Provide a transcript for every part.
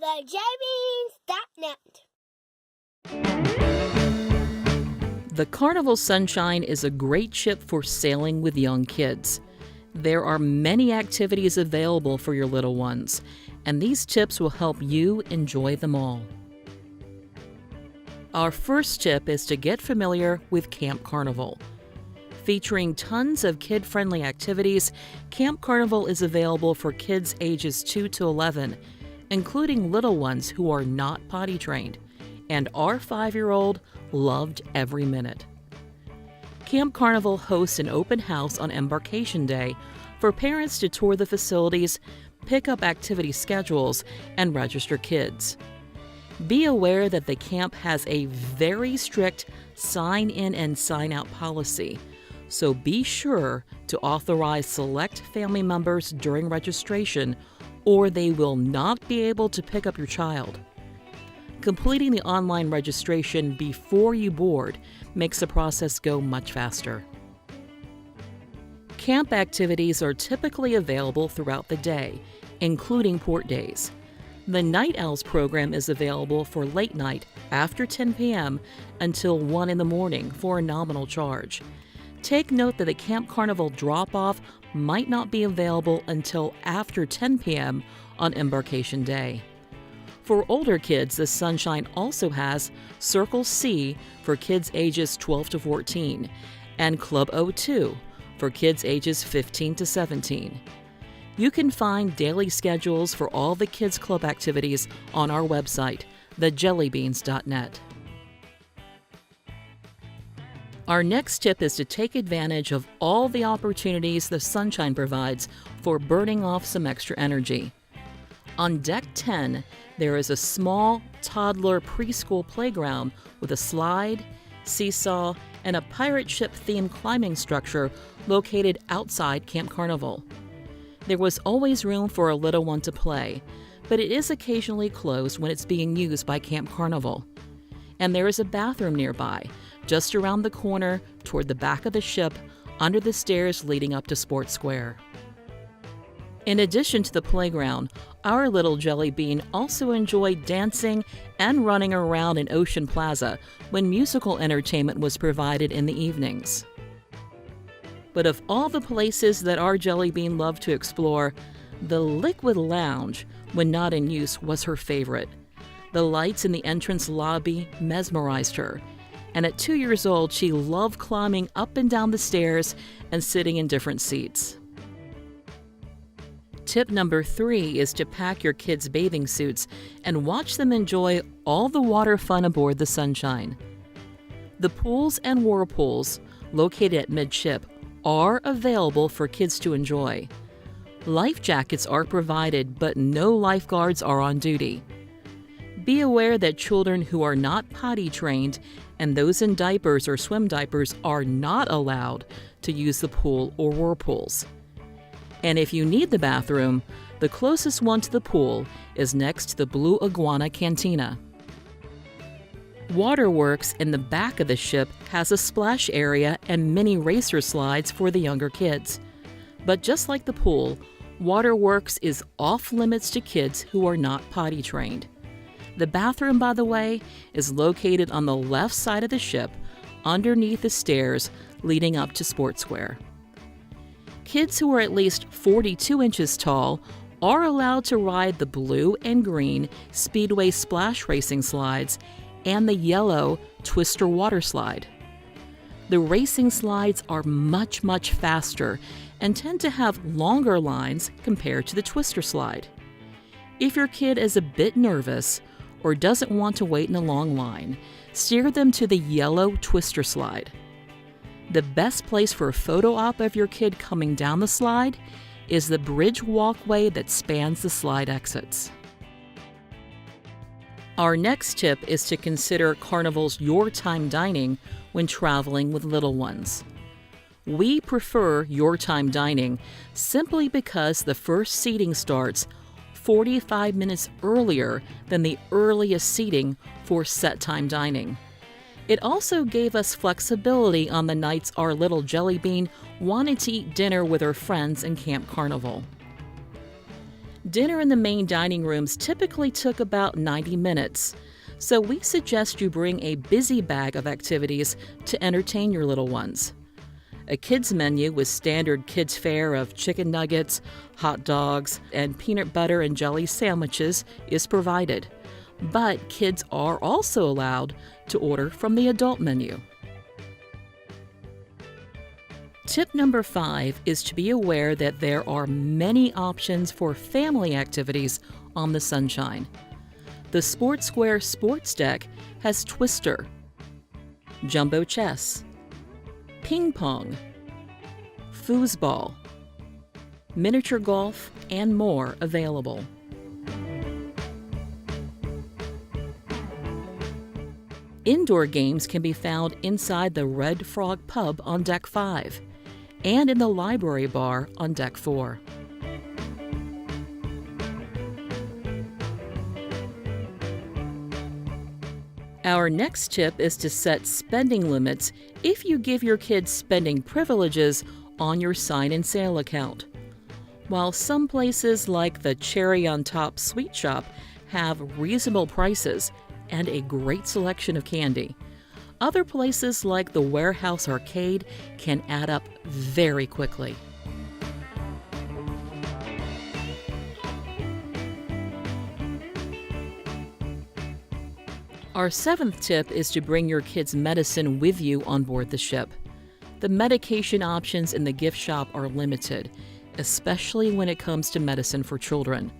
thejellybeans.net. The Carnival Sunshine is a great ship for sailing with young kids. There are many activities available for your little ones, and these tips will help you enjoy them all. Our first tip is to get familiar with Camp Carnival. Featuring tons of kid-friendly activities, Camp Carnival is available for kids ages 2 to 11, including little ones who are not potty trained, and our 5-year-old loved every minute. Camp Carnival hosts an open house on Embarkation Day for parents to tour the facilities, pick up activity schedules, and register kids. Be aware that the camp has a very strict sign-in and sign-out policy, so be sure to authorize select family members during registration, or they will not be able to pick up your child. Completing the online registration before you board makes the process go much faster. Camp activities are typically available throughout the day, including port days. The Night Owls program is available for late night after 10 p.m. until 1 in the morning for a nominal charge. Take note that the Camp Carnival drop-off might not be available until after 10 p.m. on Embarkation Day. For older kids, the Sunshine also has Circle C for kids ages 12 to 14 and Club O2 for kids ages 15 to 17. You can find daily schedules for all the Kids Club activities on our website, thejellybeans.net. Our next tip is to take advantage of all the opportunities the Sunshine provides for burning off some extra energy. On Deck 10, there is a small toddler preschool playground with a slide, seesaw, and a pirate ship-themed climbing structure located outside Camp Carnival. There was always room for a little one to play, but it is occasionally closed when it's being used by Camp Carnival. And there is a bathroom nearby, just around the corner toward the back of the ship, under the stairs leading up to Sports Square. In addition to the playground, our little jelly bean also enjoyed dancing and running around in Ocean Plaza when musical entertainment was provided in the evenings. But of all the places that our jelly bean loved to explore, the Liquid Lounge, when not in use, was her favorite. The lights in the entrance lobby mesmerized her, and at 2 years old, she loved climbing up and down the stairs and sitting in different seats. Tip number 3 is to pack your kids' bathing suits and watch them enjoy all the water fun aboard the Sunshine. The pools and whirlpools, located at midship, are available for kids to enjoy. Life jackets are provided, but no lifeguards are on duty. Be aware that children who are not potty trained and those in diapers or swim diapers are not allowed to use the pool or whirlpools. And if you need the bathroom, the closest one to the pool is next to the Blue Iguana Cantina. Waterworks in the back of the ship has a splash area and mini racer slides for the younger kids. But just like the pool, Waterworks is off limits to kids who are not potty trained. The bathroom, by the way, is located on the left side of the ship, underneath the stairs leading up to Sports Square. Kids who are at least 42 inches tall are allowed to ride the blue and green Speedway splash racing slides and the yellow Twister water slide. The racing slides are much faster and tend to have longer lines compared to the Twister slide. If your kid is a bit nervous or doesn't want to wait in a long line, steer them to the yellow Twister slide. The best place for a photo op of your kid coming down the slide is the bridge walkway that spans the slide exits. Our next tip is to consider Carnival's Your Time dining when traveling with little ones. We prefer Your Time dining simply because the first seating starts 45 minutes earlier than the earliest seating for set time dining. It also gave us flexibility on the nights our little jelly bean wanted to eat dinner with her friends in Camp Carnival. Dinner in the main dining rooms typically took about 90 minutes, so we suggest you bring a busy bag of activities to entertain your little ones. A kids menu with standard kids fare of chicken nuggets, hot dogs, and peanut butter and jelly sandwiches is provided, but kids are also allowed to order from the adult menu. Tip number 5 is to be aware that there are many options for family activities on the Sunshine. The Sports Square Sports Deck has Twister, Jumbo Chess, Ping Pong, Foosball, miniature golf, and more available. Indoor games can be found inside the Red Frog Pub on Deck 5 and in the Library Bar on Deck 4. Our next tip is to set spending limits if you give your kids spending privileges on your sign and sale account. While some places like the Cherry on Top Sweet Shop have reasonable prices and a great selection of candy, other places like the Warehouse Arcade can add up very quickly. Our 7th tip is to bring your kids' medicine with you on board the ship. The medication options in the gift shop are limited, especially when it comes to medicine for children.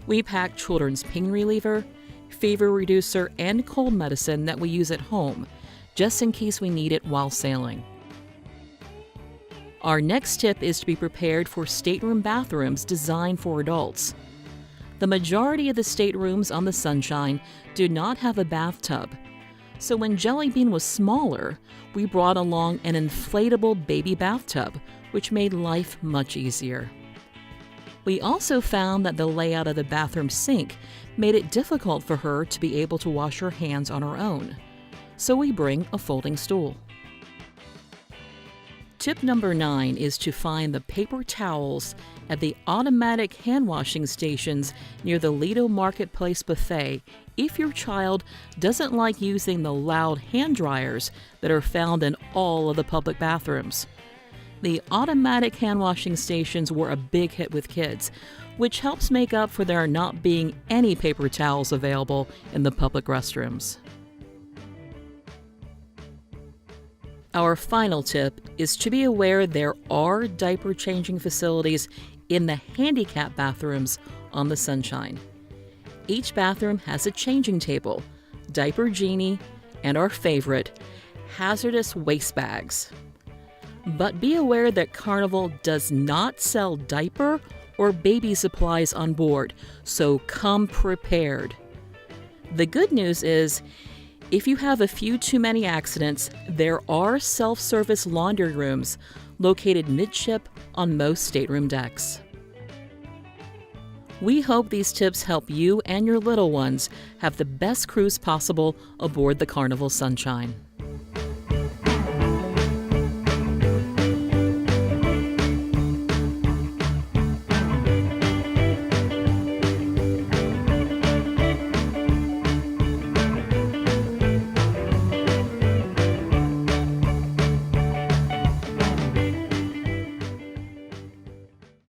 We pack children's pain reliever, fever reducer, and cold medicine that we use at home, just in case we need it while sailing. Our next tip is to be prepared for stateroom bathrooms designed for adults. The majority of the staterooms on the Sunshine do not have a bathtub, so when Jelly Bean was smaller, we brought along an inflatable baby bathtub, which made life much easier. We also found that the layout of the bathroom sink made it difficult for her to be able to wash her hands on her own, so we bring a folding stool. Tip number 9 is to find the paper towels at the automatic hand washing stations near the Lido Marketplace buffet if your child doesn't like using the loud hand dryers that are found in all of the public bathrooms. The automatic hand washing stations were a big hit with kids, which helps make up for there not being any paper towels available in the public restrooms. Our final tip is to be aware there are diaper changing facilities in the handicap bathrooms on the Sunshine. Each bathroom has a changing table, diaper genie, and our favorite, hazardous waste bags. But be aware that Carnival does not sell diaper or baby supplies on board, so come prepared. The good news is, if you have a few too many accidents, there are self-service laundry rooms located midship on most stateroom decks. We hope these tips help you and your little ones have the best cruise possible aboard the Carnival Sunshine.